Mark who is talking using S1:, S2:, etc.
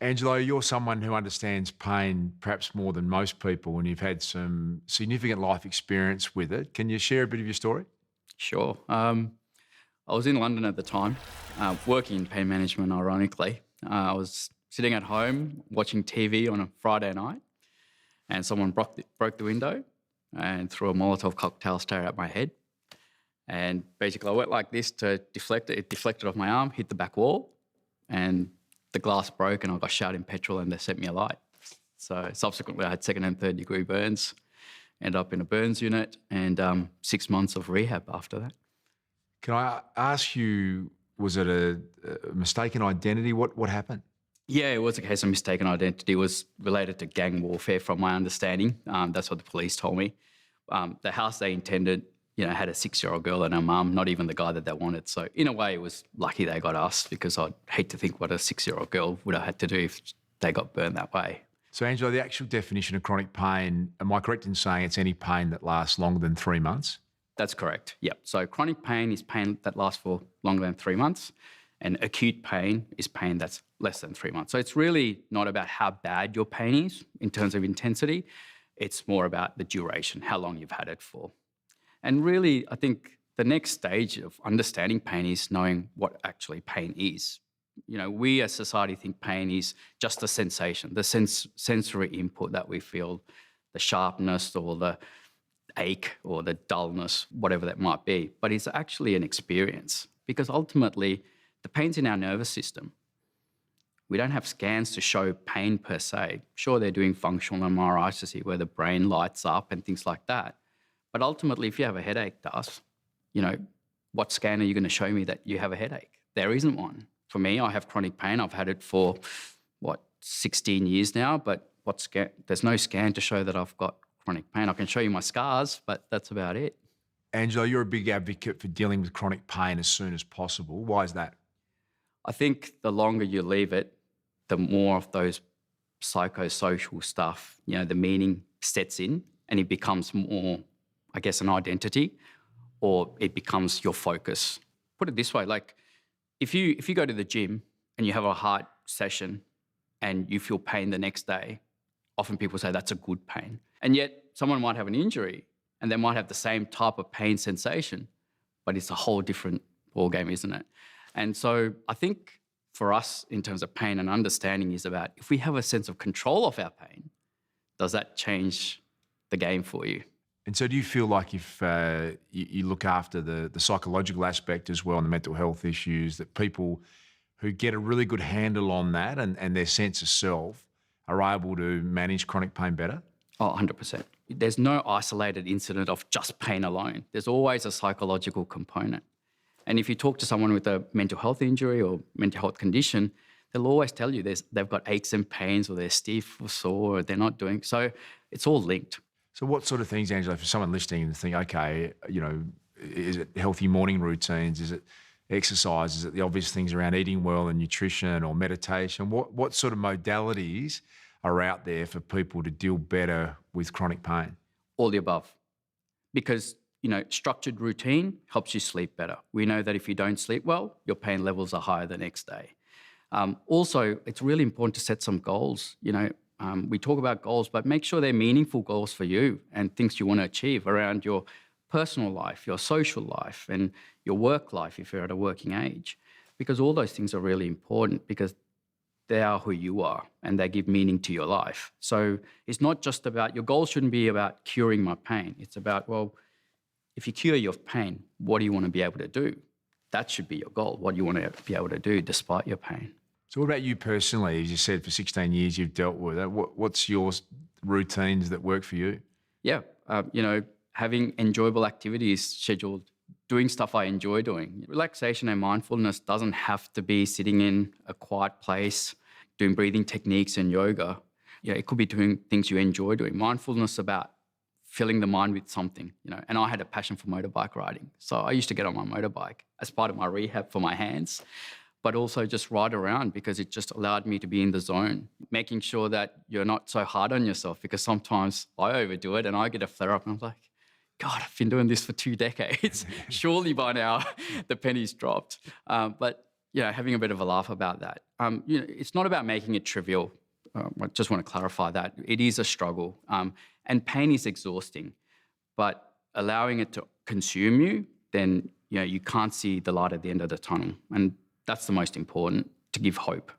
S1: Angelo, you're someone who understands pain perhaps more than most people, and you've had some significant life experience with it. Can you share a bit of your story?
S2: Sure. I was in London at the time, working in pain management, ironically. I was sitting at home watching TV on a Friday night, and someone broke the window and threw a Molotov cocktail straight at my head. And basically, I went like this to deflect it. It deflected off my arm, hit the back wall, and the glass broke, and I got showered in petrol, and they sent me a light. So subsequently, I had second and third degree burns, ended up in a burns unit, and 6 months of rehab after that.
S1: Can I ask you, was it a mistaken identity? What happened?
S2: Yeah, it was a case of mistaken identity. It was related to gang warfare, from my understanding. That's what the police told me. The house they intended, had a 6-year-old girl and her mum, not even the guy that they wanted. So in a way, it was lucky they got us, because I'd hate to think what a 6-year-old girl would have had to do if they got burned that way.
S1: So, Angelo, the actual definition of chronic pain, am I correct in saying it's any pain that lasts longer than 3 months?
S2: That's correct, yep. So chronic pain is pain that lasts for longer than 3 months, and acute pain is pain that's less than 3 months. So it's really not about how bad your pain is in terms of intensity. It's more about the duration, how long you've had it for. And really, I think the next stage of understanding pain is knowing what actually pain is. We as society think pain is just a sensation, the sensory input that we feel, the sharpness or the ache or the dullness, whatever that might be. But it's actually an experience, because ultimately the pain's in our nervous system. We don't have scans to show pain per se. Sure, they're doing functional MRIs to see where the brain lights up and things like that. But ultimately, if you have a headache, what scan are you going to show me that you have a headache? There isn't one. For me, I have chronic pain. I've had it for, 16 years now, but there's no scan to show that I've got chronic pain. I can show you my scars, but that's about it.
S1: Angelo, you're a big advocate for dealing with chronic pain as soon as possible. Why is that?
S2: I think the longer you leave it, the more of those psychosocial stuff, the meaning sets in, and it becomes more, I guess, an identity, or it becomes your focus. Put it this way, like if you go to the gym and you have a hard session and you feel pain the next day, often people say that's a good pain. And yet someone might have an injury and they might have the same type of pain sensation, but it's a whole different ballgame, isn't it? And so I think for us, in terms of pain and understanding, is about if we have a sense of control of our pain, does that change the game for you?
S1: And so do you feel like if you look after the psychological aspect as well and the mental health issues, that people who get a really good handle on that and their sense of self are able to manage chronic pain better?
S2: Oh, 100%. There's no isolated incident of just pain alone. There's always a psychological component. And if you talk to someone with a mental health injury or mental health condition, they'll always tell you they've got aches and pains, or they're stiff or sore, or they're not doing. So it's all linked.
S1: So what sort of things, Angelo, for someone listening and think, okay, is it healthy morning routines? Is it exercise? Is it the obvious things around eating well and nutrition or meditation? What sort of modalities are out there for people to deal better with chronic pain?
S2: All the above. Because, structured routine helps you sleep better. We know that if you don't sleep well, your pain levels are higher the next day. Also, it's really important to set some goals. We talk about goals, but make sure they're meaningful goals for you and things you want to achieve around your personal life, your social life, and your work life if you're at a working age. Because all those things are really important, because they are who you are and they give meaning to your life. So it's not just about, your goal shouldn't be about curing my pain. It's about, well, if you cure your pain, what do you want to be able to do? That should be your goal. What do you want to be able to do despite your pain?
S1: So what about you personally? As you said, for 16 years you've dealt with it. What's your routines that work for you?
S2: Yeah, having enjoyable activities scheduled, doing stuff I enjoy doing. Relaxation and mindfulness doesn't have to be sitting in a quiet place, doing breathing techniques and yoga. It could be doing things you enjoy doing. Mindfulness about filling the mind with something, And I had a passion for motorbike riding. So I used to get on my motorbike as part of my rehab for my hands, but also just ride around because it just allowed me to be in the zone, making sure that you're not so hard on yourself, because sometimes I overdo it and I get a flare up and I'm like, God, I've been doing this for 2 decades. Surely by now the penny's dropped. But having a bit of a laugh about that. It's not about making it trivial. I just want to clarify that. It is a struggle, and pain is exhausting, but allowing it to consume you, then you can't see the light at the end of the tunnel. And that's the most important, to give hope.